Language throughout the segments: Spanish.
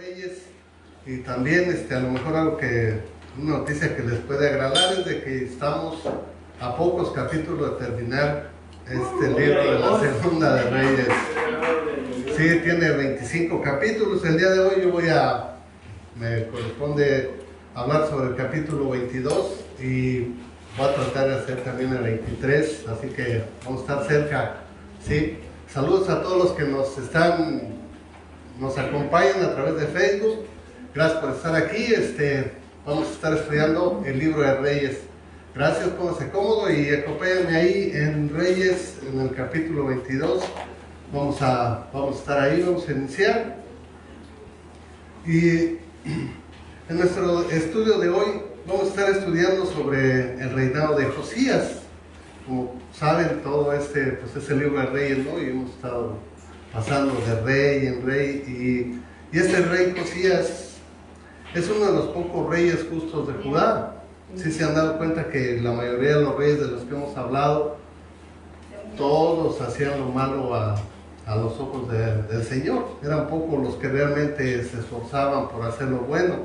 Reyes, y también a lo mejor una noticia que les puede agradar es de que estamos a pocos capítulos de terminar este libro de la Segunda de Reyes. Sí, tiene 25 capítulos. El día de hoy me corresponde hablar sobre el capítulo 22 y voy a tratar de hacer también el 23, así que vamos a estar cerca. Sí, saludos a todos los que nos acompañan a través de Facebook. Gracias por estar aquí. Vamos a estar estudiando el libro de Reyes. Gracias, pónganse cómodo y acompáñenme ahí en Reyes, en el capítulo 22. Vamos a estar ahí, vamos a iniciar. Y en nuestro estudio de hoy vamos a estar estudiando sobre el reinado de Josías. Como saben, todo pues es el libro de Reyes, ¿no? Y hemos estado pasando de rey en rey. Y este rey Josías es uno de los pocos reyes justos de Judá. Sí se han dado cuenta que la mayoría de los reyes de los que hemos hablado, todos hacían lo malo a los ojos del Señor. Eran pocos los que realmente se esforzaban por hacer lo bueno.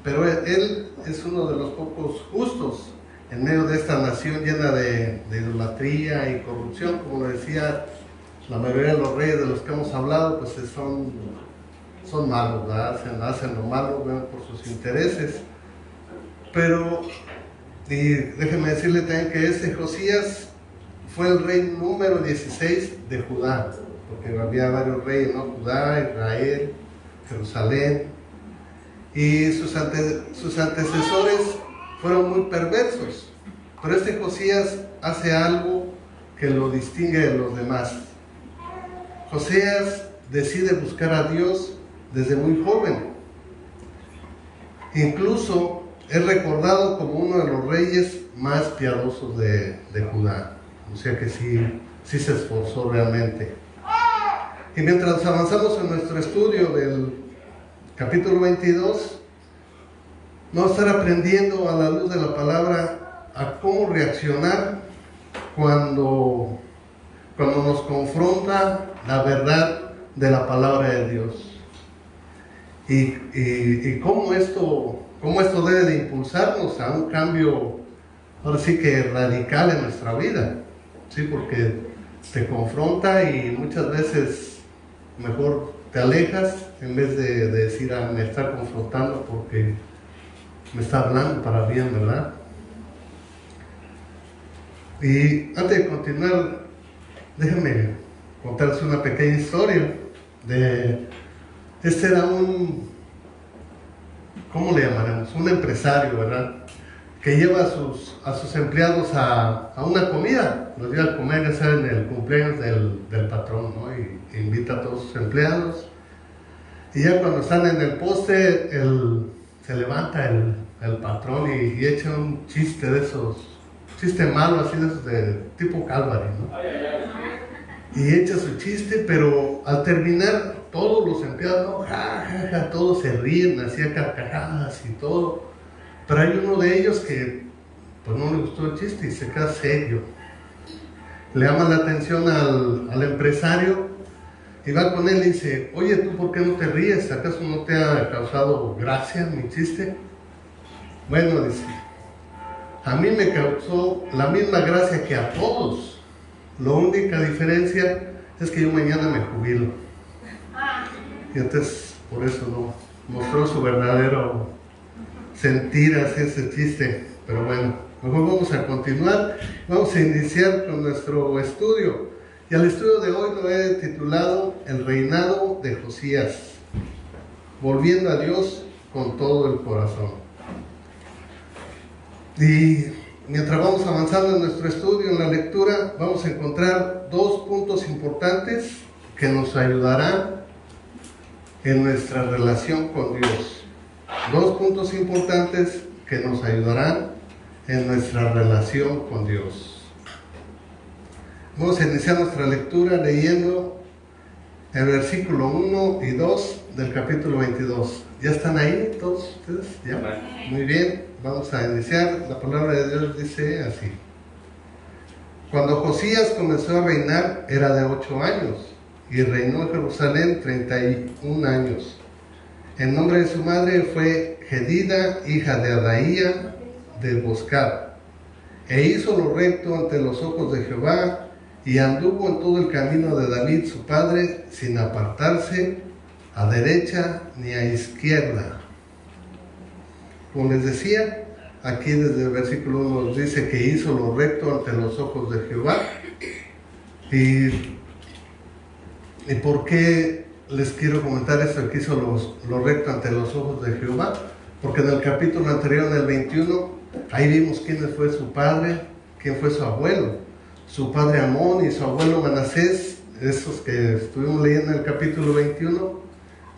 Pero él es uno de los pocos justos en medio de esta nación llena de idolatría y corrupción. Como decía, la mayoría de los reyes de los que hemos hablado pues son malos, ¿verdad? Hacen lo malo, ven por sus intereses. Pero, y déjenme decirle también que este Josías fue el rey número 16 de Judá, porque había varios reyes, ¿no? Judá, Israel, Jerusalén, y sus antecesores fueron muy perversos. Pero este Josías hace algo que lo distingue de los demás. Josías decide buscar a Dios desde muy joven. Incluso es recordado como uno de los reyes más piadosos de Judá. O sea que sí se esforzó realmente. Y mientras avanzamos en nuestro estudio del capítulo 22, vamos a estar aprendiendo a la luz de la palabra a cómo reaccionar cuando nos confronta la verdad de la palabra de Dios. Y cómo esto debe de impulsarnos a un cambio, ahora sí que radical en nuestra vida. Sí, porque te confronta y muchas veces mejor te alejas en vez de decir, me está confrontando porque me está hablando para bien, ¿verdad? Y antes de continuar, déjenme contarles una pequeña historia era ¿cómo le llamaremos? Un empresario, ¿verdad? Que lleva a sus empleados a una comida. Los lleva a comer, ya saben, el cumpleaños del patrón, ¿no? Y invita a todos sus empleados. Y ya cuando están en el poste, se levanta el patrón y echa un chiste de esos, chiste malo, así de esos de tipo Calvary, ¿no? Y echa su chiste, pero al terminar, todos los empleados, todos se ríen, hacía carcajadas y todo. Pero hay uno de ellos que pues no le gustó el chiste y se queda serio. Le llama la atención al empresario y va con él y dice, oye, ¿tú por qué no te ríes? ¿Acaso no te ha causado gracia mi chiste? Bueno, dice, a mí me causó la misma gracia que a todos. La única diferencia es que yo mañana me jubilo. Y entonces, por eso no mostró su verdadero sentir hacia ese chiste. Pero bueno, mejor vamos a continuar. Vamos a iniciar con nuestro estudio. Y al estudio de hoy lo he titulado El reinado de Josías, volviendo a Dios con todo el corazón. Y mientras vamos avanzando en nuestro estudio, en la lectura, vamos a encontrar dos puntos importantes que nos ayudarán en nuestra relación con Dios. Dos puntos importantes que nos ayudarán en nuestra relación con Dios. Vamos a iniciar nuestra lectura leyendo el versículo 1 y 2 del capítulo 22. ¿Ya están ahí todos ustedes? ¿Ya? Muy bien, vamos a iniciar. La palabra de Dios dice así. Cuando Josías comenzó a reinar era de 8 años y reinó en Jerusalén 31 años. El nombre de su madre fue Jedida, hija de Adaía de Boscat. E hizo lo recto ante los ojos de Jehová, y anduvo en todo el camino de David su padre, sin apartarse a derecha ni a izquierda. Como les decía, aquí desde el versículo 1 nos dice que hizo lo recto ante los ojos de Jehová. ¿Y por qué les quiero comentar esto? Que hizo lo recto ante los ojos de Jehová. Porque en el capítulo anterior, en el 21, ahí vimos quién fue su padre, quién fue su abuelo. Su padre Amón y su abuelo Manasés, esos que estuvimos leyendo en el capítulo 21,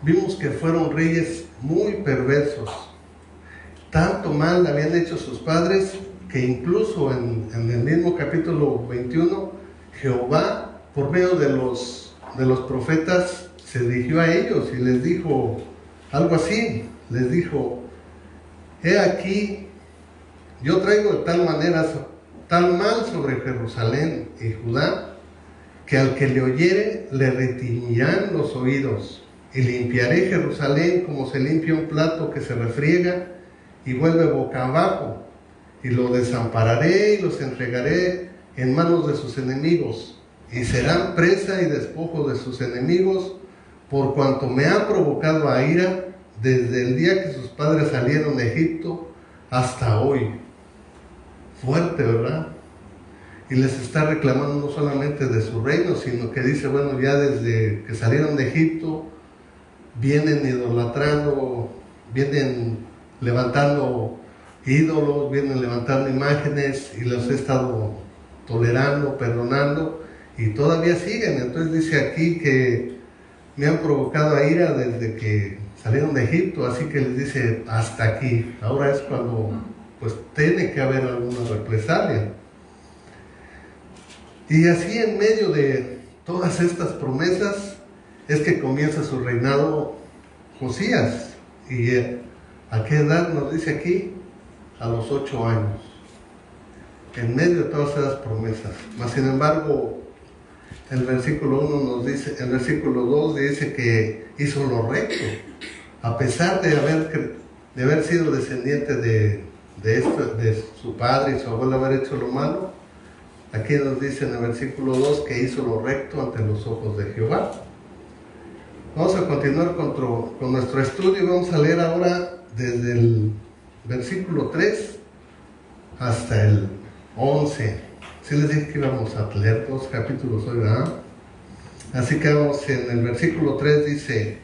vimos que fueron reyes muy perversos. Tanto mal habían hecho sus padres que incluso en el mismo capítulo 21, Jehová, por medio de los profetas, se dirigió a ellos y les dijo algo así. Les dijo: he aquí, yo traigo de tal manera tal mal sobre Jerusalén y Judá, que al que le oyere le retiñirán los oídos, y limpiaré Jerusalén como se limpia un plato que se refriega y vuelve boca abajo, y lo desampararé y los entregaré en manos de sus enemigos, y serán presa y despojo de sus enemigos, por cuanto me ha provocado a ira desde el día que sus padres salieron de Egipto hasta hoy. Fuerte, ¿verdad? Y les está reclamando no solamente de su reino, sino que dice, bueno, ya desde que salieron de Egipto, vienen idolatrando, vienen levantando ídolos, vienen levantando imágenes, y los he estado tolerando, perdonando, y todavía siguen. Entonces dice aquí que me han provocado a ira desde que salieron de Egipto, así que les dice, hasta aquí. Ahora es cuando pues tiene que haber alguna represalia. Y así, en medio de todas estas promesas, es que comienza su reinado Josías. ¿Y a qué edad nos dice aquí? A los 8 años. En medio de todas esas promesas. Mas sin embargo, el versículo 1 nos dice, el versículo 2 dice que hizo lo recto. A pesar de haber sido descendiente de su padre y su abuelo, haber hecho lo malo, aquí nos dice en el versículo 2 que hizo lo recto ante los ojos de Jehová. Vamos a continuar con nuestro estudio y vamos a leer ahora desde el versículo 3 hasta el 11. Sí les dije que íbamos a leer 2 capítulos hoy, ¿verdad? Así que vamos en el versículo 3, dice: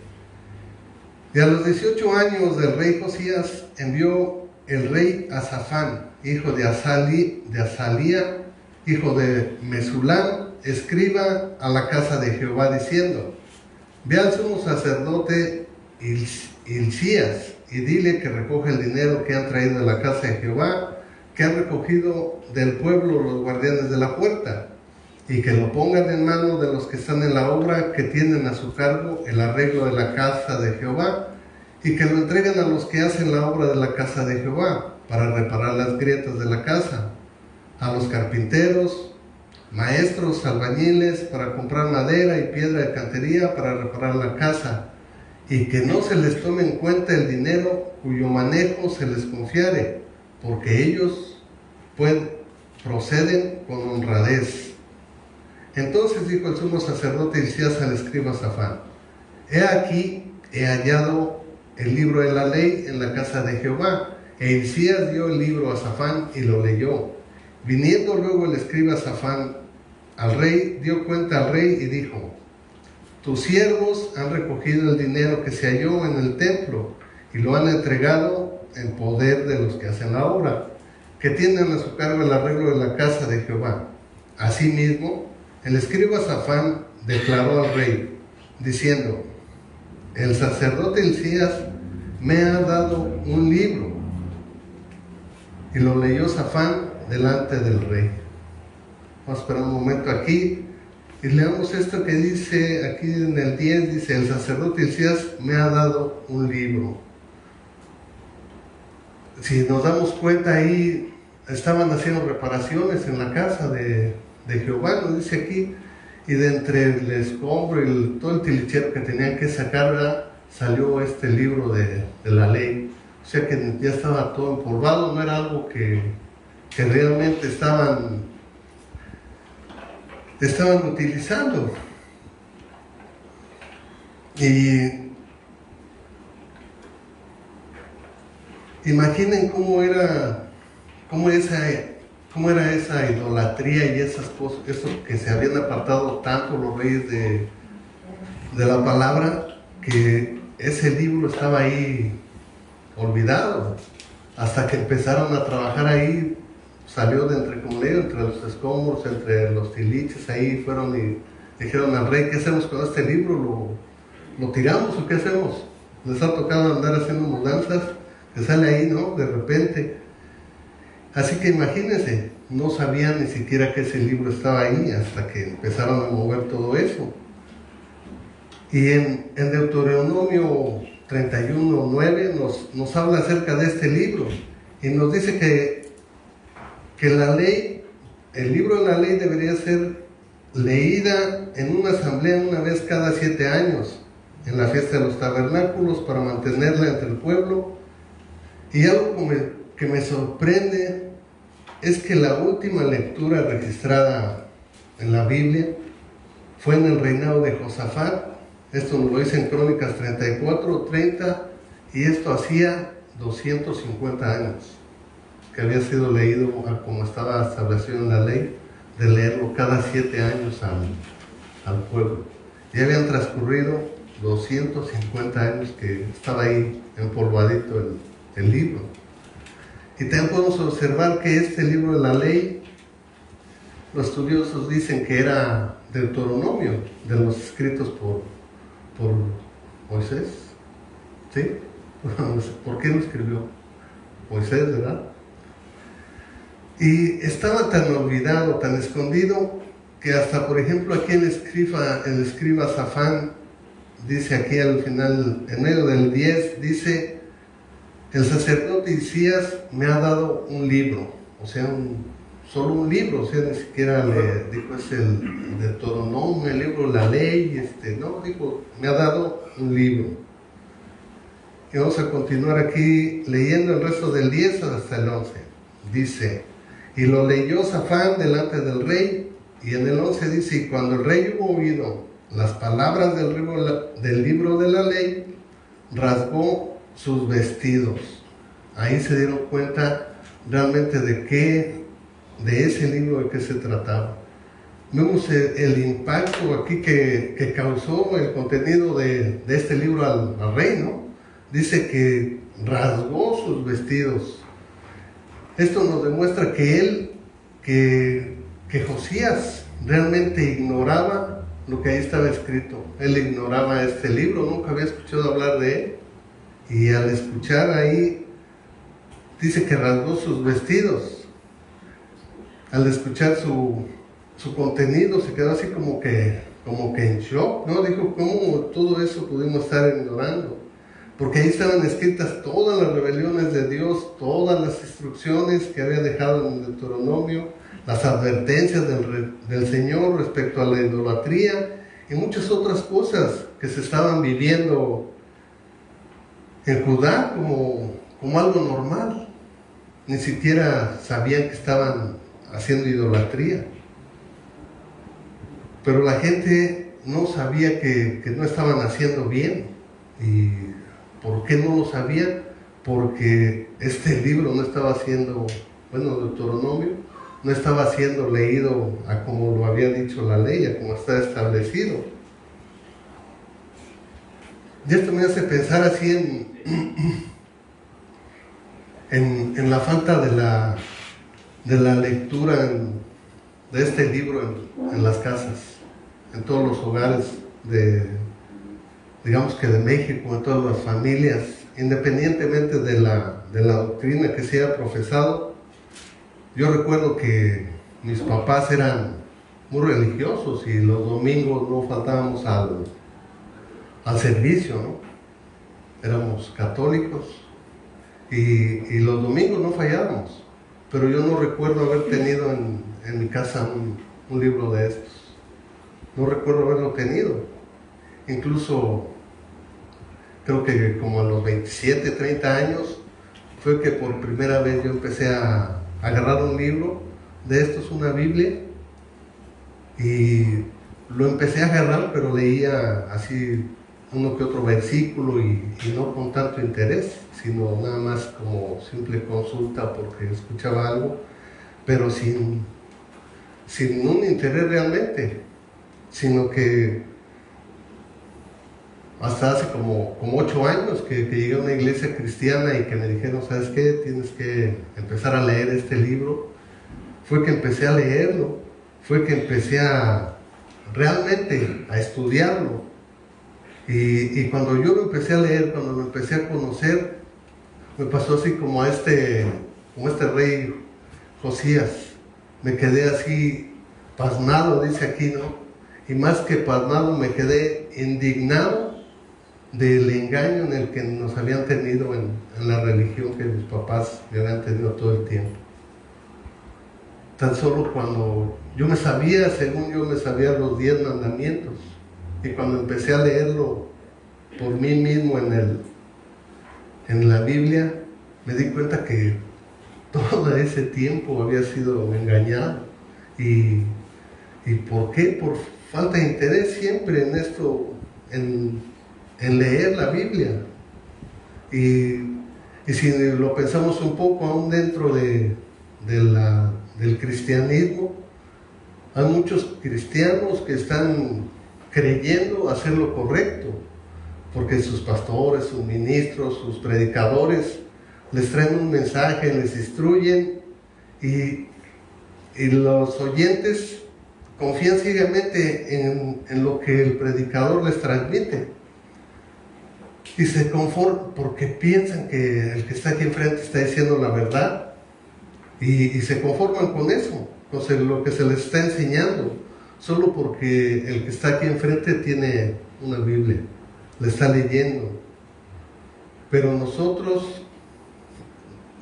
y a los 18 años del rey Josías envió el rey a Safán, hijo de Azalía, hijo de Mesulam, escriba a la casa de Jehová, diciendo: ve al sumo sacerdote Hilcías y dile que recoja el dinero que han traído de la casa de Jehová, que han recogido del pueblo los guardianes de la puerta, y que lo pongan en manos de los que están en la obra, que tienen a su cargo el arreglo de la casa de Jehová, y que lo entreguen a los que hacen la obra de la casa de Jehová, para reparar las grietas de la casa, a los carpinteros, maestros, albañiles, para comprar madera y piedra de cantería para reparar la casa, y que no se les tome en cuenta el dinero cuyo manejo se les confiare, porque ellos proceden con honradez. Entonces dijo el sumo sacerdote Hilcías al escriba Safán: he aquí, he hallado el libro de la ley en la casa de Jehová. E Hilcías dio el libro a Safán y lo leyó. Viniendo luego el escriba Safán al rey, dio cuenta al rey y dijo: tus siervos han recogido el dinero que se halló en el templo y lo han entregado en poder de los que hacen la obra, que tienen a su cargo el arreglo de la casa de Jehová. Asimismo, el escriba Safán declaró al rey, diciendo: el sacerdote Hilcías me ha dado un libro. Y lo leyó Safán delante del rey. Vamos a esperar un momento aquí y leamos esto que dice aquí en el 10, dice: el sacerdote Hilcías me ha dado un libro. Si nos damos cuenta, ahí estaban haciendo reparaciones en la casa de Jehová, nos dice aquí, y de entre el escombro y todo el tilichero que tenían que sacar, ¿verdad?, salió este libro de la ley. O sea que ya estaba todo empolvado, no era algo que realmente estaban utilizando. Y imaginen cómo era esa idolatría y esas cosas, eso que se habían apartado tanto los reyes de la palabra, que ese libro estaba ahí olvidado, hasta que empezaron a trabajar ahí. Salió de entre, como le digo, entre los escombros, entre los tiliches, ahí fueron y dijeron al rey: ¿qué hacemos con este libro? ¿Lo tiramos o qué hacemos? Les ha tocado andar haciendo mudanzas, que sale ahí, ¿no?, de repente. Así que imagínense, no sabían ni siquiera que ese libro estaba ahí hasta que empezaron a mover todo eso. Y en Deuteronomio 31:9 nos habla acerca de este libro y nos dice que la ley, el libro de la ley debería ser leída en una asamblea una vez cada 7 años, en la fiesta de los tabernáculos, para mantenerla entre el pueblo. Y algo que me sorprende es que la última lectura registrada en la Biblia fue en el reinado de Josafat. Esto nos lo dice en Crónicas 34:30, y esto hacía 250 años que había sido leído como estaba establecido en la ley, de leerlo cada 7 años al pueblo. Ya habían transcurrido 250 años que estaba ahí empolvadito el libro. Y también podemos observar que este libro de la ley, los estudiosos dicen que era Deuteronomio, de los escritos por Moisés. ¿Sí? ¿Por qué lo escribió Moisés, verdad? Y estaba tan olvidado, tan escondido, que hasta, por ejemplo, aquí el escriba Safán dice aquí al final, en medio del 10, dice: el sacerdote Hilcías me ha dado un libro. O sea, solo un libro, o sea, ni siquiera le dijo es el Deuteronomio, el libro de la ley, no, dijo, me ha dado un libro. Y vamos a continuar aquí leyendo el resto del 10 hasta el 11. Dice: y lo leyó Safán delante del rey, y en el 11 dice: y cuando el rey hubo oído las palabras del libro de la ley, rasgó sus vestidos. Ahí se dieron cuenta realmente de ese libro de qué se trataba. Vemos el impacto aquí que causó el contenido de este libro al rey, ¿no? Dice que rasgó sus vestidos. Esto nos demuestra que Josías realmente ignoraba lo que ahí estaba escrito. Él ignoraba este libro, nunca había escuchado hablar de él. Y al escuchar ahí, dice que rasgó sus vestidos. Al escuchar su contenido, se quedó así como que en shock, ¿no? Dijo: ¿cómo todo eso pudimos estar ignorando? Porque ahí estaban escritas todas las rebeliones de Dios, todas las instrucciones que había dejado en el Deuteronomio, las advertencias del Señor respecto a la idolatría y muchas otras cosas que se estaban viviendo en Judá como algo normal. Ni siquiera sabían que estaban haciendo idolatría. Pero la gente no sabía que no estaban haciendo bien. ¿Y por qué no lo sabían? Porque este libro no estaba siendo, Deuteronomio, no estaba siendo leído a como lo había dicho la ley, a como está establecido. Y esto me hace pensar así en la falta de la lectura de este libro en las casas, en todos los hogares digamos que de México, en todas las familias, independientemente de la doctrina que se haya profesado. Yo recuerdo que mis papás eran muy religiosos y los domingos no faltábamos al servicio, ¿no? Éramos católicos y los domingos no fallábamos, pero yo no recuerdo haber tenido en mi casa un libro de estos. no recuerdo haberlo tenido. Incluso creo que como a los 27, 30 años fue que por primera vez yo empecé a agarrar un libro de estos, una Biblia, y lo empecé a agarrar, pero leía así uno que otro versículo y no con tanto interés, sino nada más como simple consulta porque escuchaba algo, pero sin un interés realmente, sino que hasta hace como 8 años que llegué a una iglesia cristiana y que me dijeron, ¿sabes qué? Tienes que empezar a leer este libro. Fue que empecé a leerlo, fue que empecé realmente a estudiarlo. Y cuando yo lo empecé a leer, cuando lo empecé a conocer, me pasó así como como este rey Josías. Me quedé así pasmado, dice aquí, ¿no? Y más que pasmado, me quedé indignado del engaño en el que nos habían tenido en la religión que mis papás me habían tenido todo el tiempo. Tan solo cuando según yo me sabía los 10 mandamientos, y cuando empecé a leerlo por mí mismo en la Biblia, me di cuenta que todo ese tiempo había sido engañado. ¿Y por qué? Por falta de interés siempre en esto, en leer la Biblia. Y si lo pensamos un poco, aún dentro del cristianismo, hay muchos cristianos que están creyendo hacer lo correcto, porque sus pastores, sus ministros, sus predicadores les traen un mensaje, les instruyen, y los oyentes confían ciegamente en lo que el predicador les transmite, y se conforman porque piensan que el que está aquí enfrente está diciendo la verdad, y se conforman con eso, con lo que se les está enseñando, solo porque el que está aquí enfrente tiene una Biblia, le está leyendo. Pero nosotros,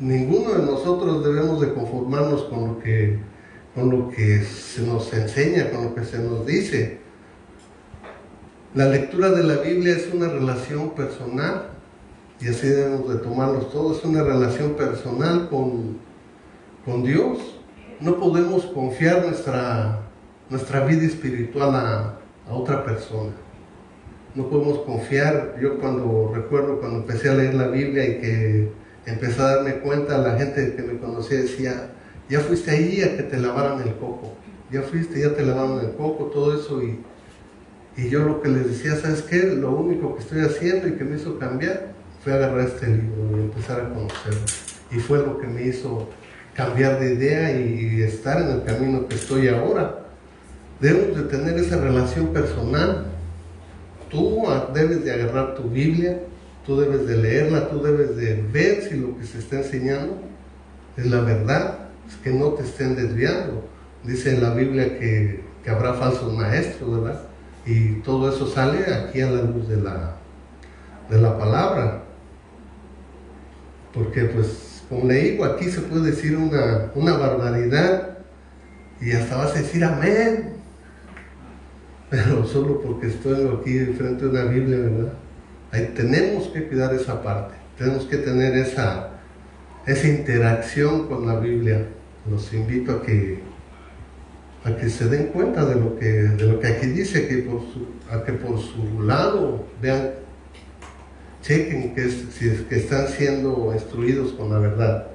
ninguno de nosotros debemos de conformarnos con lo que se nos enseña, con lo que se nos dice. La lectura de la Biblia es una relación personal, y así debemos de tomarlos todos, es una relación personal con Dios. No podemos confiar nuestra vida espiritual a otra persona. No podemos confiar. Yo recuerdo cuando empecé a leer la Biblia y que empecé a darme cuenta, la gente que me conocía decía, ya fuiste ahí a que te lavaran el coco, ya te lavaron el coco, todo eso, y yo lo que les decía, ¿sabes qué? Lo único que estoy haciendo y que me hizo cambiar fue agarrar este libro y empezar a conocerlo, y fue lo que me hizo cambiar de idea y estar en el camino que estoy ahora. Debemos de tener esa relación personal. Tú debes de agarrar tu Biblia, tú debes de leerla, tú debes de ver si lo que se está enseñando es la verdad, es que no te estén desviando. Dice en la Biblia que habrá falsos maestros, ¿verdad? Y todo eso sale aquí a la luz de la palabra. Porque pues, como le digo, aquí se puede decir una barbaridad y hasta vas a decir amén, pero solo porque estoy aquí frente a una Biblia, ¿verdad? Ahí tenemos que cuidar esa parte, tenemos que tener esa interacción con la Biblia. Los invito a que se den cuenta de lo que aquí dice, que por su lado vean, chequen si es que están siendo instruidos con la verdad.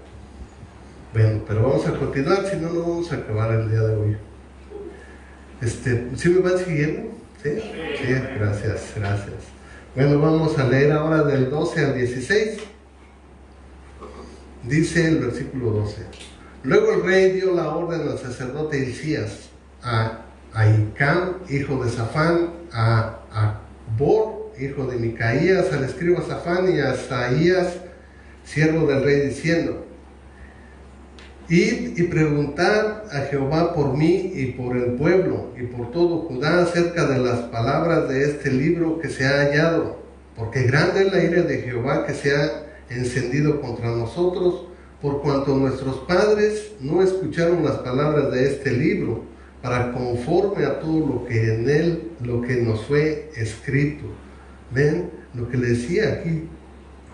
Bueno, pero vamos a continuar, si no, no vamos a acabar el día de hoy. ¿Sí me van siguiendo? ¿Sí? Sí, gracias. Bueno, vamos a leer ahora del 12 al 16. Dice el versículo 12. Luego el rey dio la orden al sacerdote Hilcías, a Ahicam, hijo de Safán, a Acbor, hijo de Micaías, al escriba Safán, y a Asaías, siervo del rey, diciendo: Id y preguntad a Jehová por mí y por el pueblo y por todo Judá acerca de las palabras de este libro que se ha hallado, porque grande es la ira de Jehová que se ha encendido contra nosotros, por cuanto nuestros padres no escucharon las palabras de este libro, para conforme a todo lo que en él, lo que nos fue escrito. Ven lo que le decía aquí.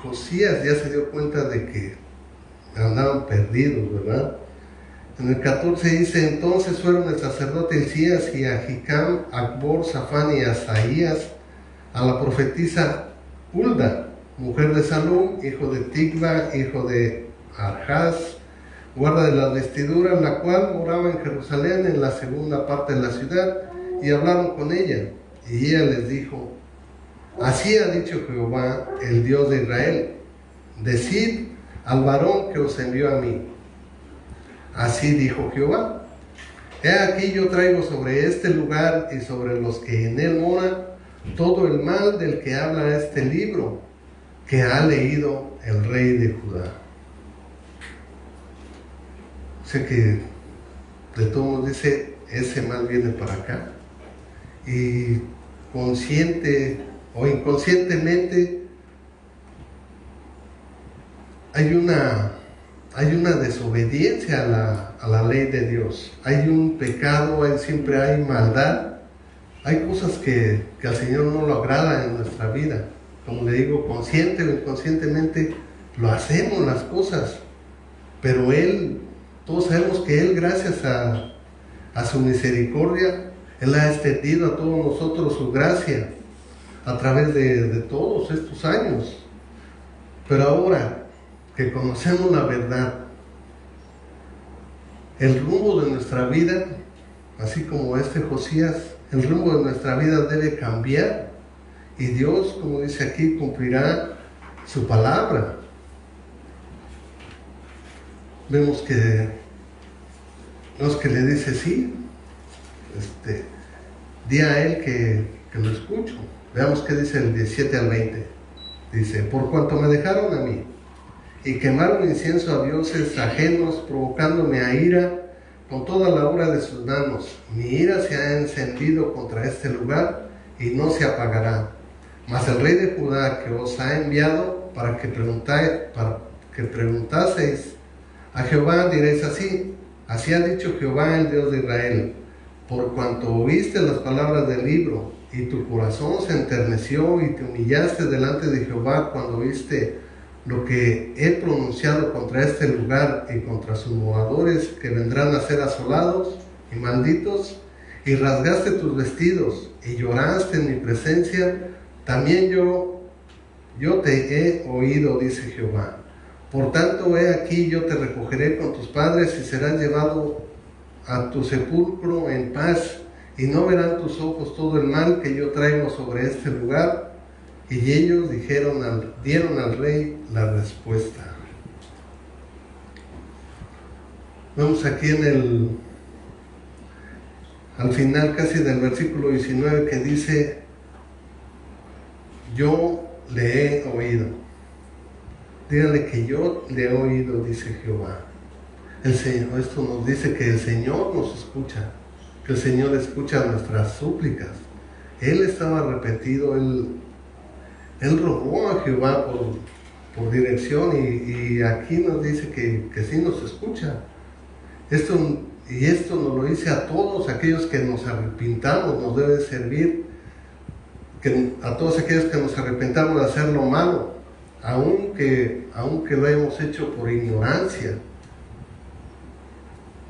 Josías ya se dio cuenta de que andaban perdidos, ¿verdad? En el 14 dice: entonces fueron el sacerdote Hilcías y Ahicam, Acbor, Safán y Asaías a la profetisa Hulda, mujer de Salum, hijo de Tigba, hijo de Arjaz, guarda de las vestiduras, la cual moraba en Jerusalén, en la segunda parte de la ciudad, y hablaron con ella. Y ella les dijo: así ha dicho Jehová, el Dios de Israel: decid al varón que os envió a mí. Así dijo Jehová: he aquí yo traigo sobre este lugar y sobre los que en él moran todo el mal del que habla este libro que ha leído el rey de Judá. Sé que de todos dice, ese mal viene para acá. Y consciente o inconscientemente hay una desobediencia a la ley de Dios. Hay un pecado, siempre hay maldad. Hay cosas que al Señor no lo agrada en nuestra vida. Como le digo, consciente o inconscientemente lo hacemos las cosas. Pero todos sabemos que Él, gracias a su misericordia, Él ha extendido a todos nosotros su gracia a través de todos estos años. Pero ahora que conocemos la verdad, el rumbo de nuestra vida, así como Josías, el rumbo de nuestra vida debe cambiar, y Dios, como dice aquí, cumplirá su palabra. Vemos que le dice: sí, di a él que lo escucho. Veamos qué dice el 17 al 20. Dice: por cuanto me dejaron a mí y quemaron incienso a dioses ajenos, provocándome a ira con toda la obra de sus manos, mi ira se ha encendido contra este lugar y no se apagará. Mas el rey de Judá, que os ha enviado para que preguntaseis a Jehová, diréis así: así ha dicho Jehová, el Dios de Israel: por cuanto oíste las palabras del libro y tu corazón se enterneció y te humillaste delante de Jehová cuando oíste lo que he pronunciado contra este lugar y contra sus moradores, que vendrán a ser asolados y malditos, y rasgaste tus vestidos y lloraste en mi presencia, también yo te he oído, dice Jehová. Por tanto, he aquí, yo te recogeré con tus padres y serás llevado a tu sepulcro en paz, y no verán tus ojos todo el mal que yo traigo sobre este lugar. Y ellos dieron al rey la respuesta. Vamos aquí al final casi del versículo 19, que dice: yo le he oído. Díganle que yo le he oído, dice Jehová. El Señor, esto nos dice que el Señor nos escucha, que el Señor escucha nuestras súplicas. Él estaba arrepentido, Él rogó a Jehová por dirección, y aquí nos dice que sí nos escucha. Esto nos lo dice a todos aquellos que nos arrepintamos, nos debe servir, a todos aquellos que nos arrepentamos de hacer lo malo, aunque lo hemos hecho por ignorancia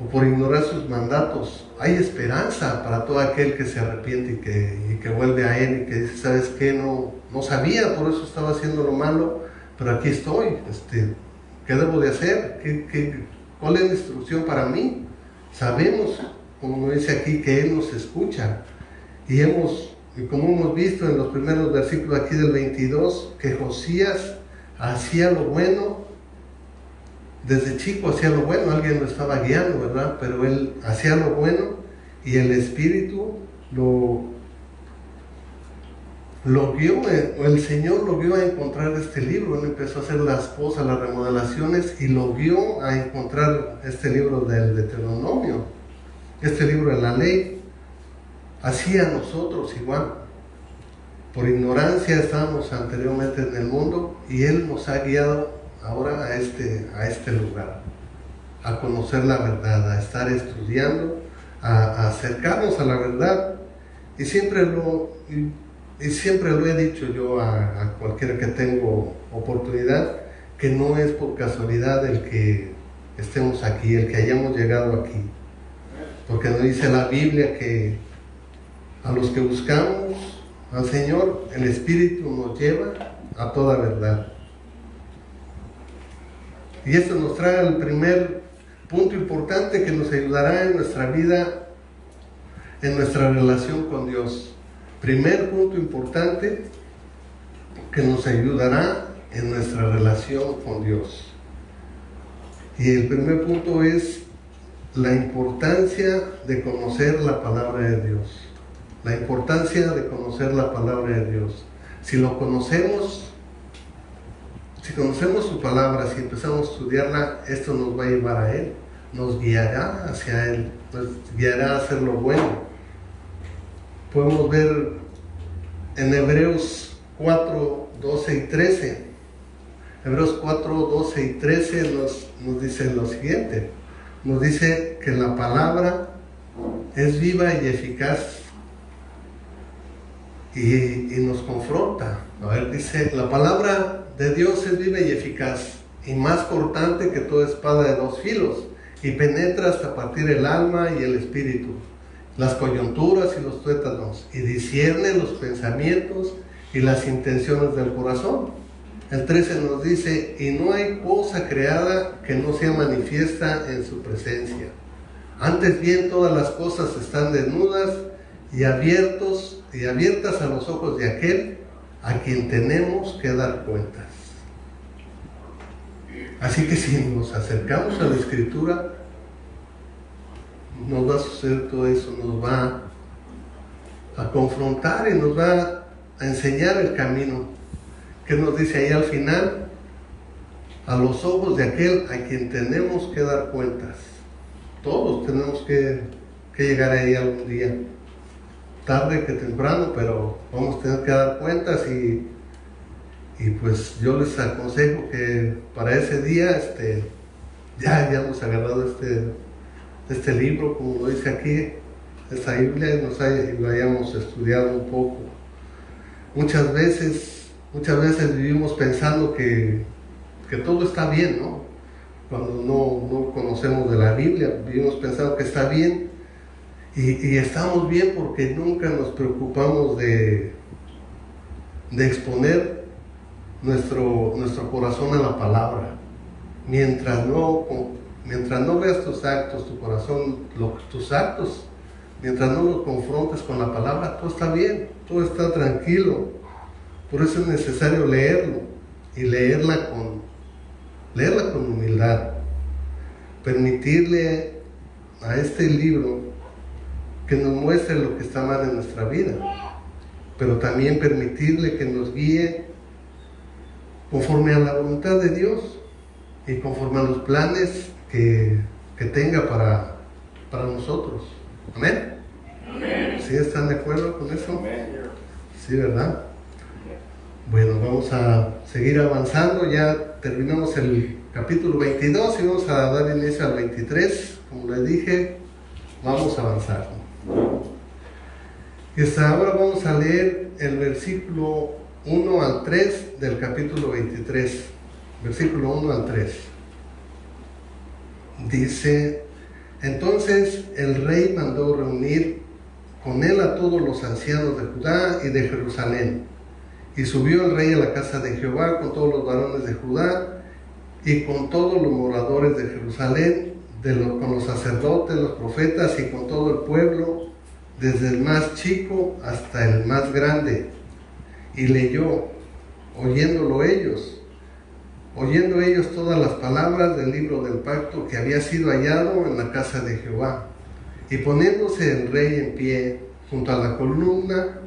o por ignorar sus mandatos. Hay esperanza para todo aquel que se arrepiente y que vuelve a Él y que dice: ¿sabes qué? No sabía, por eso estaba haciendo lo malo, pero aquí estoy. ¿Qué debo de hacer? ¿Cuál es la instrucción para mí? Sabemos, como dice aquí, que Él nos escucha. Y como hemos visto en los primeros versículos aquí del 22, que Josías hacía lo bueno. Desde chico hacía lo bueno, alguien lo estaba guiando, ¿verdad? Pero él hacía lo bueno, y el Espíritu lo guió, el Señor lo guió a encontrar este libro. Él empezó a hacer las cosas, las remodelaciones, y lo guió a encontrar este libro del Deuteronomio, este libro de la ley. Así a nosotros igual. Por ignorancia estábamos anteriormente en el mundo, y Él nos ha guiado ahora a este lugar, a conocer la verdad, a estar estudiando, a acercarnos a la verdad. Y siempre lo he dicho yo a cualquiera que tengo oportunidad, que no es por casualidad el que estemos aquí, el que hayamos llegado aquí. Porque nos dice la Biblia que a los que buscamos al Señor, el Espíritu nos lleva a toda verdad. Y esto nos trae el primer punto importante que nos ayudará en nuestra vida, en nuestra relación con Dios. Primer punto importante que nos ayudará en nuestra relación con Dios. Y el primer punto es la importancia de conocer la palabra de Dios. La importancia de conocer la palabra de Dios. Si conocemos su palabra, si empezamos a estudiarla, esto nos va a llevar a Él, nos guiará hacia Él, nos guiará a hacer lo bueno. Podemos ver en Hebreos 4, 12 y 13. Hebreos 4, 12 y 13 nos dice lo siguiente. Nos dice que la palabra es viva y eficaz y nos confronta. A ver, dice, la palabra de Dios es viva y eficaz y más cortante que toda espada de dos filos y penetra hasta partir el alma y el espíritu, las coyunturas y los tuétanos, y discierne los pensamientos y las intenciones del corazón. El 13 nos dice, y no hay cosa creada que no sea manifiesta en su presencia. Antes bien todas las cosas están desnudas y abiertas a los ojos de aquel a quien tenemos que dar cuentas. Así que si nos acercamos a la Escritura, nos va a suceder todo eso, nos va a confrontar y nos va a enseñar el camino. ¿Qué nos dice ahí al final? A los ojos de aquel a quien tenemos que dar cuentas. Todos tenemos que llegar ahí algún día, tarde que temprano, pero vamos a tener que dar cuentas y pues yo les aconsejo que para ese día ya hayamos agarrado este libro, como lo dice aquí, esta Biblia, y lo hayamos estudiado un poco. Muchas veces vivimos pensando que todo está bien, ¿no? Cuando no conocemos de la Biblia, vivimos pensando que está bien y estamos bien porque nunca nos preocupamos de exponer nuestro corazón a la palabra. Mientras no veas tus actos, tu corazón, tus actos, mientras no los confrontes con la palabra, todo está bien, todo está tranquilo. Por eso es necesario leerlo y leerla con humildad. Permitirle a este libro que nos muestre lo que está mal en nuestra vida, pero también permitirle que nos guíe conforme a la voluntad de Dios y conforme a los planes que tenga para nosotros. ¿Amén? Amén. ¿Sí están de acuerdo con eso? Amén. Sí, ¿verdad? Bueno, vamos a seguir avanzando. Ya terminamos el capítulo 22 y vamos a dar inicio al 23. Como les dije, vamos a avanzar. Y hasta ahora vamos a leer el versículo 1 al 3 del capítulo 23. Versículo 1 al 3. Dice: entonces el rey mandó reunir con él a todos los ancianos de Judá y de Jerusalén. Y subió el rey a la casa de Jehová con todos los varones de Judá y con todos los moradores de Jerusalén, con los sacerdotes, los profetas y con todo el pueblo, desde el más chico hasta el más grande. Y leyó, oyendo ellos todas las palabras del libro del pacto que había sido hallado en la casa de Jehová. Y poniéndose el rey en pie junto a la columna,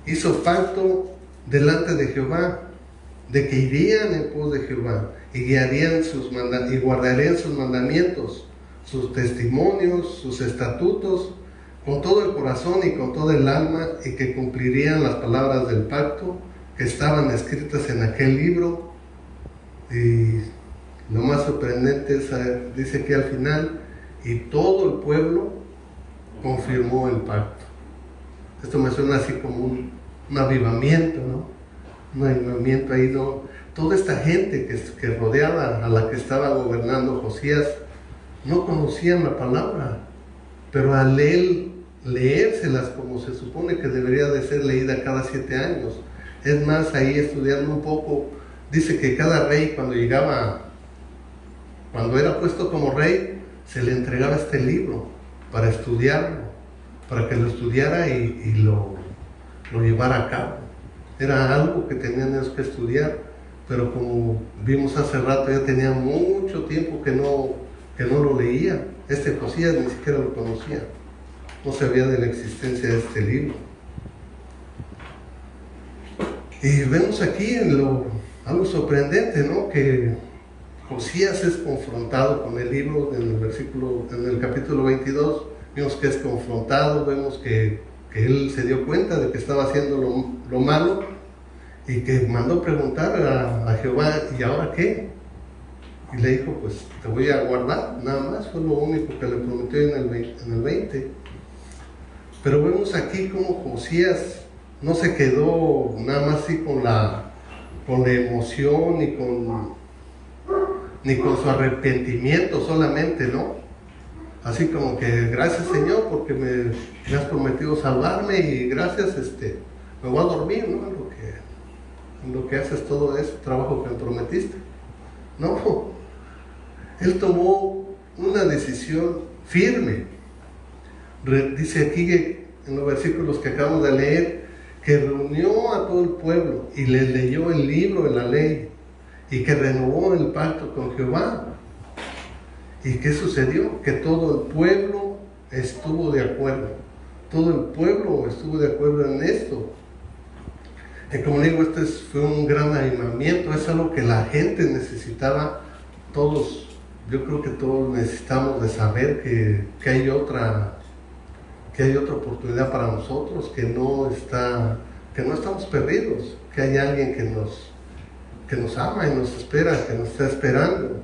hizo pacto delante de Jehová, de que irían en pos de Jehová y guardarían sus mandamientos, sus testimonios, sus estatutos, con todo el corazón y con todo el alma, y que cumplirían las palabras del pacto que estaban escritas en aquel libro. Y lo más sorprendente es, dice que al final, y todo el pueblo confirmó el pacto. Esto me suena así como un avivamiento, ¿no? Un avivamiento ahí, ¿no? Toda esta gente que rodeaba a la que estaba gobernando Josías no conocían la palabra, pero al él leérselas como se supone que debería de ser leída cada 7 años. Es más, ahí estudiando un poco, dice que cada rey cuando era puesto como rey, se le entregaba este libro para estudiarlo, para que lo estudiara y lo llevara a cabo. Era algo que tenían ellos que estudiar, pero como vimos hace rato, ya tenía mucho tiempo que no lo leía. Este Josías ni siquiera lo conocía, no sabía de la existencia de este libro. Y vemos aquí algo sorprendente, ¿no? Que Josías es confrontado con el libro en el capítulo 22, vemos que es confrontado, vemos que él se dio cuenta de que estaba haciendo lo malo y que mandó preguntar a Jehová, ¿y ahora qué? Y le dijo, pues te voy a guardar, nada más, fue lo único que le prometió en el 20. Pero vemos aquí cómo Josías no se quedó nada más así con la emoción ni con su arrepentimiento solamente, ¿no? Así como que gracias Señor porque me has prometido salvarme y gracias, me voy a dormir, ¿no? En lo que haces todo ese trabajo que me prometiste. No, él tomó una decisión firme. Dice aquí que en los versículos que acabamos de leer, que reunió a todo el pueblo y les leyó el libro de la ley y que renovó el pacto con Jehová. ¿Y qué sucedió? Que todo el pueblo estuvo de acuerdo. Todo el pueblo estuvo de acuerdo en esto. Y como digo, fue un gran avivamiento, es algo que la gente necesitaba. Todos, yo creo que todos necesitamos de saber que hay otra oportunidad para nosotros, que no estamos perdidos, que hay alguien que nos ama y nos espera, que nos está esperando.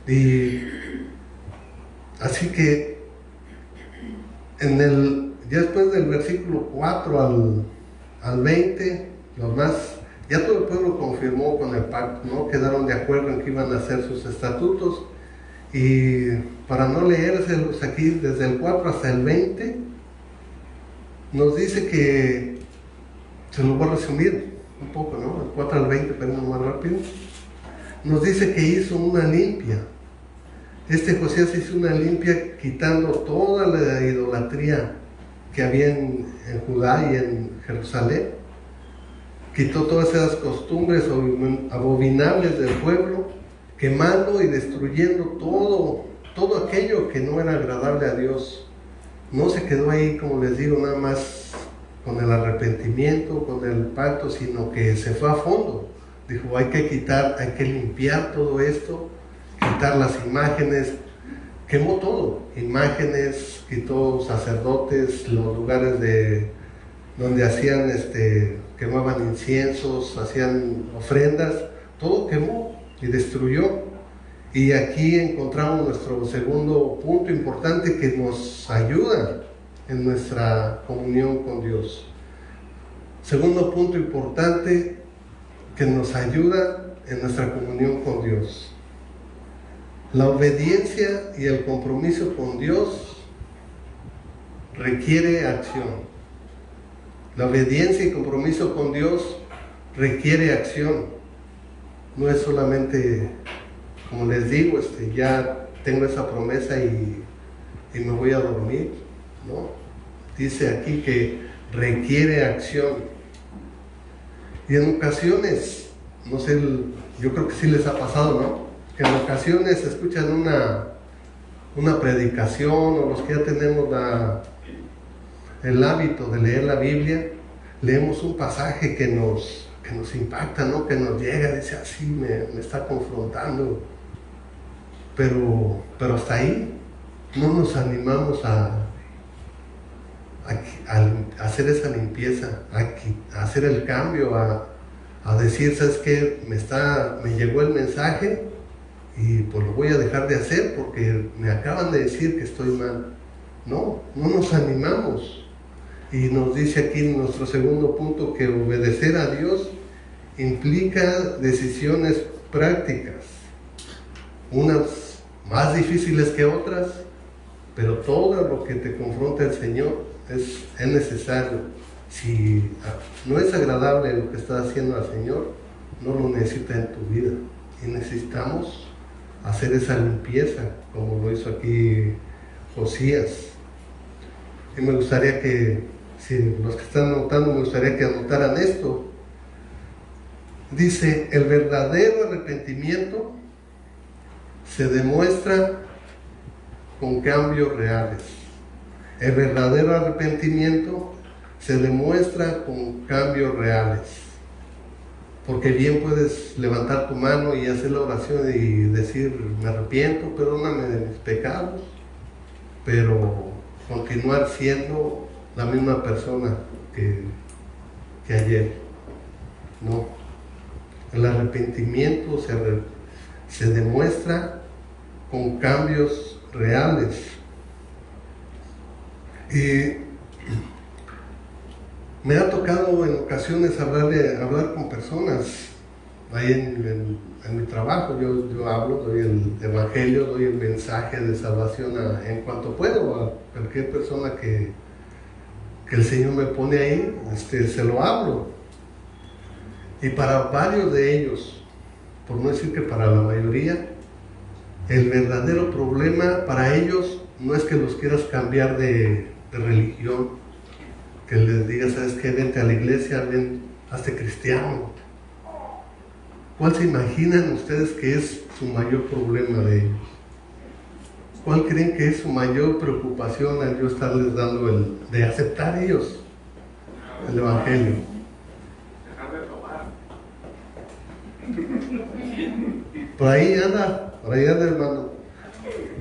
Y así que ya después del versículo 4 al 20, ya todo el pueblo confirmó con el pacto, ¿no? Quedaron de acuerdo en que iban a hacer sus estatutos. Y para no leérselos aquí desde el 4 hasta el 20, nos dice que, se lo voy a resumir un poco, ¿no? El 4 al 20, pero más rápido. Nos dice que hizo una limpia. Josías hizo una limpia quitando toda la idolatría que había en Judá y en Jerusalén. Quitó todas esas costumbres abominables del pueblo, quemando y destruyendo todo aquello que no era agradable a Dios. No se quedó ahí, como les digo, nada más con el arrepentimiento, con el pacto, sino que se fue a fondo. Dijo, hay que quitar, hay que limpiar todo esto, quitar las imágenes. Quemó todo, imágenes, quitó sacerdotes, los lugares donde hacían, quemaban inciensos, hacían ofrendas, todo quemó y destruyó. Y aquí encontramos nuestro segundo punto importante que nos ayuda en nuestra comunión con Dios. Segundo punto importante que nos ayuda en nuestra comunión con Dios. La obediencia y el compromiso con Dios requiere acción. La obediencia y compromiso con Dios requiere acción. No es solamente, como les digo, ya tengo esa promesa y me voy a dormir, ¿no? Dice aquí que requiere acción. Y en ocasiones, no sé, yo creo que sí les ha pasado, ¿no? Que en ocasiones escuchan una predicación, o los que ya tenemos el hábito de leer la Biblia, leemos un pasaje que nos impacta, ¿no? Que nos llega, dice, así me está confrontando. Pero hasta ahí no nos animamos a hacer esa limpieza, a hacer el cambio, a decir, ¿sabes qué? Me llegó el mensaje y pues lo voy a dejar de hacer porque me acaban de decir que estoy mal. No nos animamos. Y nos dice aquí en nuestro segundo punto que obedecer a Dios implica decisiones prácticas, unas más difíciles que otras, pero todo lo que te confronta el Señor es necesario. Si no es agradable lo que estás haciendo al Señor, no lo necesita en tu vida. Y necesitamos hacer esa limpieza, como lo hizo aquí Josías. Y me gustaría que, si los que están anotando, me gustaría que anotaran esto. Dice, el verdadero arrepentimiento se demuestra con cambios reales. El verdadero arrepentimiento se demuestra con cambios reales. Porque bien puedes levantar tu mano y hacer la oración y decir, me arrepiento, perdóname de mis pecados, pero continuar siendo la misma persona que ayer. No. El arrepentimiento se demuestra con cambios reales. Y me ha tocado en ocasiones hablar con personas ahí en mi trabajo. Yo hablo, doy el evangelio, doy el mensaje de salvación en cuanto puedo a cualquier persona que el Señor me pone ahí, se lo hablo. Y para varios de ellos, por no decir que para la mayoría, el verdadero problema para ellos no es que los quieras cambiar de religión, que les digas, ¿sabes qué? Vente a la iglesia, ven, hazte cristiano. ¿Cuál se imaginan ustedes que es su mayor problema de ellos? ¿Cuál creen que es su mayor preocupación al yo estarles dando de aceptar ellos el evangelio? Dejar de tomar. Por ahí anda, hermano.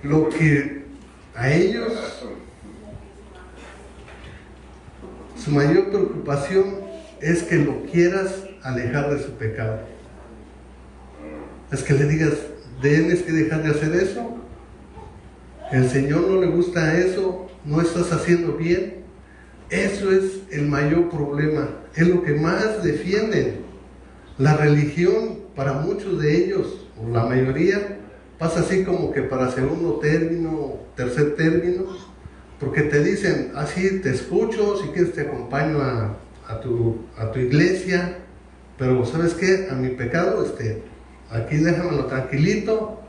Lo que a ellos, su mayor preocupación es que lo quieras alejar de su pecado. Es que le digas, tienes que dejar de hacer eso. El Señor no le gusta eso, no estás haciendo bien. Eso es el mayor problema, es lo que más defienden. La religión para muchos de ellos, o la mayoría, pasa así como que para segundo término, tercer término, porque te dicen, así te escucho, si quieres te acompaño a tu iglesia, pero ¿sabes qué? A mi pecado, aquí déjamelo tranquilito,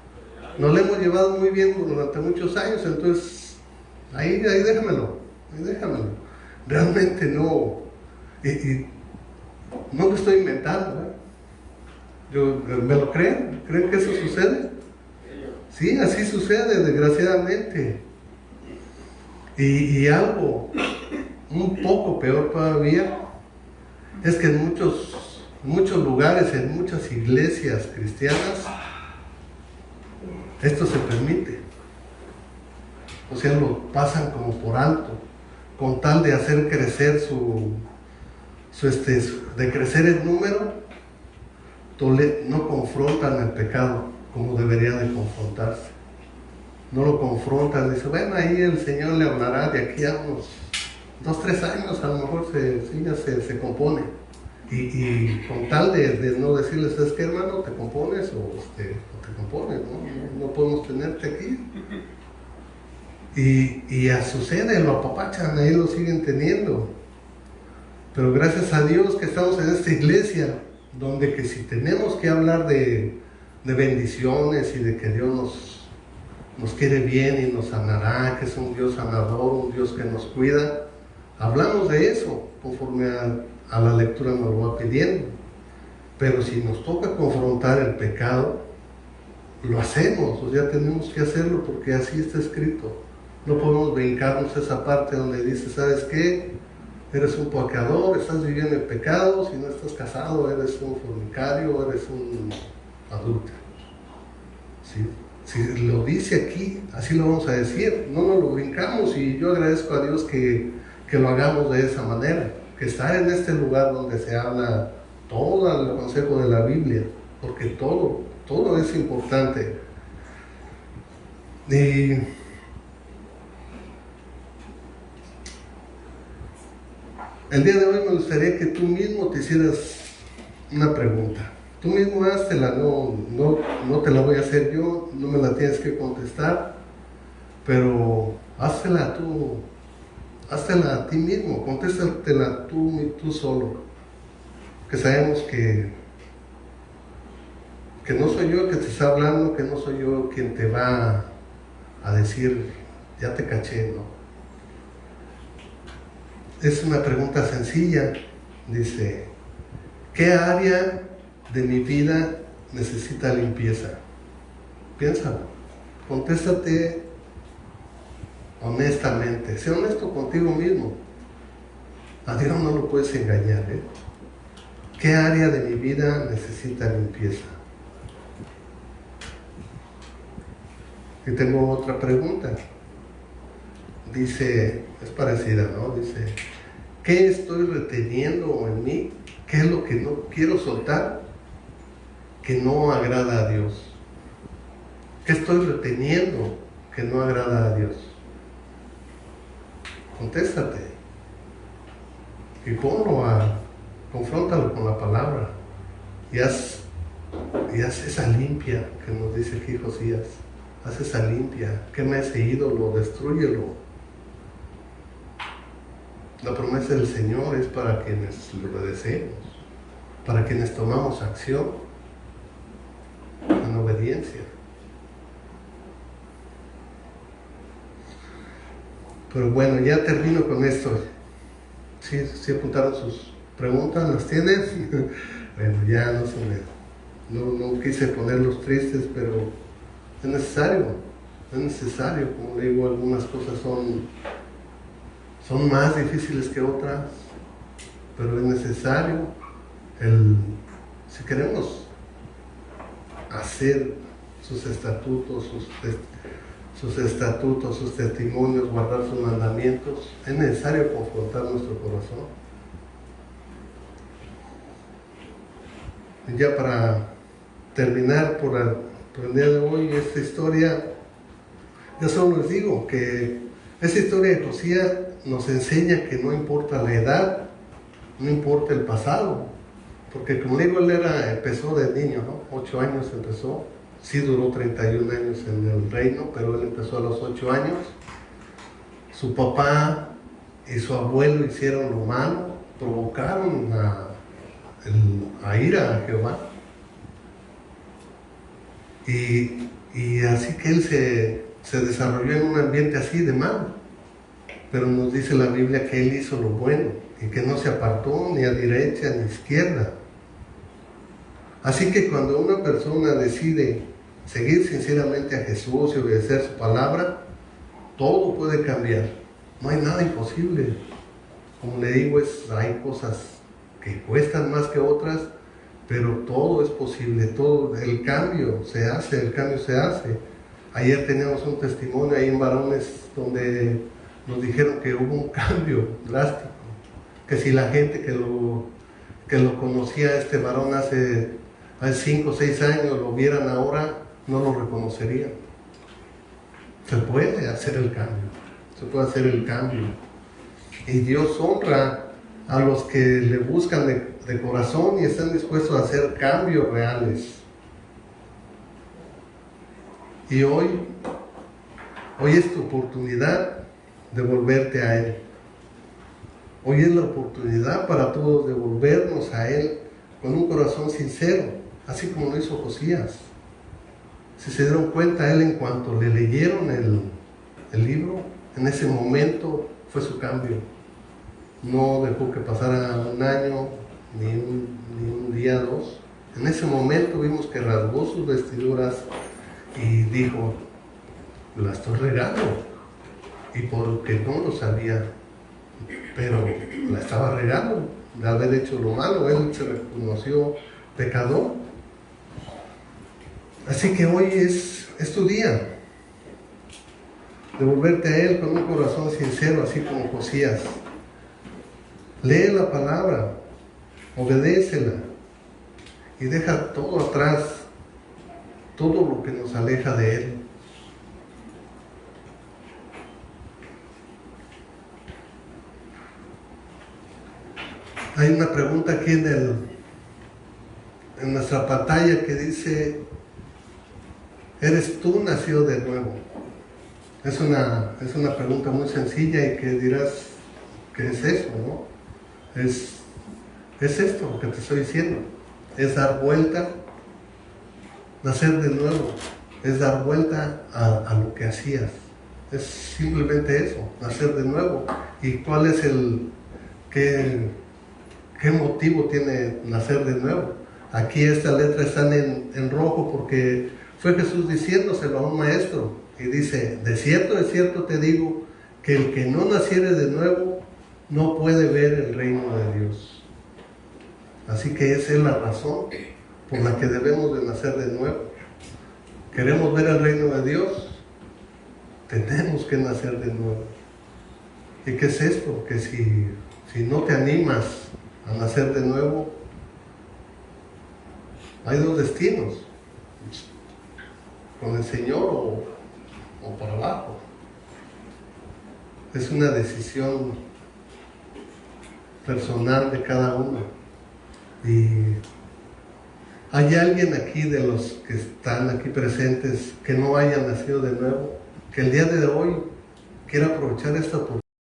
nos lo hemos llevado muy bien durante muchos años, entonces ahí déjamelo. Realmente no, y no lo estoy inventando, ¿eh? ¿Me lo creen? ¿Creen que eso sucede? Sí, así sucede, desgraciadamente. Y algo un poco peor todavía es que en muchos lugares, en muchas iglesias cristianas, esto se permite. O sea, lo pasan como por alto, con tal de hacer crecer de crecer el número, no confrontan el pecado como debería de confrontarse. No lo confrontan, dice, bueno, ahí el Señor le hablará de aquí a unos 2-3 años, a lo mejor se compone. Y con tal de no decirles, ¿sabes qué, hermano? ¿Te compones o te compones? No podemos tenerte aquí. Y sucede, lo apapachan, ahí lo siguen teniendo. Pero gracias a Dios que estamos en esta iglesia, donde que si tenemos que hablar de bendiciones y de que Dios nos quiere bien y nos sanará, que es un Dios sanador, un Dios que nos cuida, hablamos de eso conforme a la lectura nos lo va pidiendo. Pero si nos toca confrontar el pecado, lo hacemos, o sea, tenemos que hacerlo porque así está escrito. No podemos brincarnos esa parte donde dice, ¿sabes qué? Eres un pecador, estás viviendo en pecado, si no estás casado, eres un fornicario, eres un adúltero. ¿Sí? Si lo dice aquí, así lo vamos a decir, no nos lo brincamos, y yo agradezco a Dios que lo hagamos de esa manera, que estar en este lugar donde se habla todo el consejo de la Biblia, porque todo es importante. Y El día de hoy me gustaría que tú mismo te hicieras una pregunta. Tú mismo háztela, no te la voy a hacer yo, no me la tienes que contestar, pero háztela a ti mismo, contéstatela tú solo. Que sabemos que no soy yo el que te está hablando, que no soy yo quien te va a decir, ya te caché, ¿no? Es una pregunta sencilla, dice, ¿qué área de mi vida necesita limpieza? Piénsalo, contéstate honestamente, sé honesto contigo mismo. A Dios no lo puedes engañar, ¿eh? ¿Qué área de mi vida necesita limpieza? Y tengo otra pregunta. Dice, es parecida, ¿no? Dice, ¿qué estoy reteniendo en mí? ¿Qué es lo que no quiero soltar que no agrada a Dios? ¿Qué estoy reteniendo que no agrada a Dios? Contéstate y confróntalo con la palabra y haz esa limpia que nos dice aquí Josías. Haz esa limpia, quema ese ídolo, destrúyelo. La promesa del Señor es para quienes lo obedecemos, para quienes tomamos acción en obediencia. Pero bueno, ya termino con esto. ¿Sí apuntaron sus preguntas? ¿Las tienes? Bueno, ya no quise ponerlos tristes, pero es necesario, como le digo, algunas cosas son más difíciles que otras, pero es necesario si queremos hacer sus estatutos, sus testimonios, guardar sus mandamientos, es necesario confrontar nuestro corazón. Y ya para terminar por el día de hoy esta historia, yo solo les digo que esta historia de Josías nos enseña que no importa la edad, no importa el pasado, porque como digo, él empezó de niño, ¿no? 8 años empezó, sí duró 31 años en el reino, pero él empezó a los 8 años. Su papá y su abuelo hicieron lo malo, provocaron a ira a Jehová. Y así que él se desarrolló en un ambiente así de mal. Pero nos dice la Biblia que él hizo lo bueno y que no se apartó ni a derecha ni a izquierda. Así que cuando una persona decide seguir sinceramente a Jesús y obedecer su palabra, todo puede cambiar. No hay nada imposible. Como le digo, hay cosas que cuestan más que otras, pero todo es posible. El cambio se hace. Ayer teníamos un testimonio ahí en Varones donde nos dijeron que hubo un cambio drástico, que si la gente que lo conocía a este varón hace 5 o 6 años lo vieran ahora, no lo reconocerían. Se puede hacer el cambio, y Dios honra a los que le buscan de corazón y están dispuestos a hacer cambios reales. Y hoy es tu oportunidad de volverte a Él. Hoy es la oportunidad para todos de volvernos a Él con un corazón sincero, así como lo hizo Josías. Si se dieron cuenta, él en cuanto le leyeron el libro, en ese momento fue su cambio. No dejó que pasara un año, ni un día, 2. En ese momento vimos que rasgó sus vestiduras y dijo, la estoy regando. Y porque no lo sabía, pero la estaba regando de haber hecho lo malo. Él se reconoció pecador. Así que hoy es tu día de volverte a Él con un corazón sincero, así como Josías. Lee la palabra, obedécela y deja todo atrás, todo lo que nos aleja de Él. Hay una pregunta aquí en nuestra pantalla que dice, ¿eres tú nacido de nuevo? Es una pregunta muy sencilla y que dirás, ¿qué es eso, no? Es esto lo que te estoy diciendo, es dar vuelta, nacer de nuevo, es dar vuelta a lo que hacías, es simplemente eso, nacer de nuevo. ¿Y cuál es qué motivo tiene nacer de nuevo? Aquí estas letras están en rojo porque fue Jesús diciéndoselo a un maestro y dice, de cierto te digo que el que no naciere de nuevo no puede ver el reino de Dios. Así que esa es la razón por la que debemos de nacer de nuevo. ¿Queremos ver el reino de Dios? Tenemos que nacer de nuevo. ¿Y qué es esto? Que si no te animas a nacer de nuevo, hay dos destinos, con el Señor o para abajo. Es una decisión personal de cada uno. Y ¿hay alguien aquí de los que están aquí presentes que no haya nacido de nuevo? Que el día de hoy quiera aprovechar esta oportunidad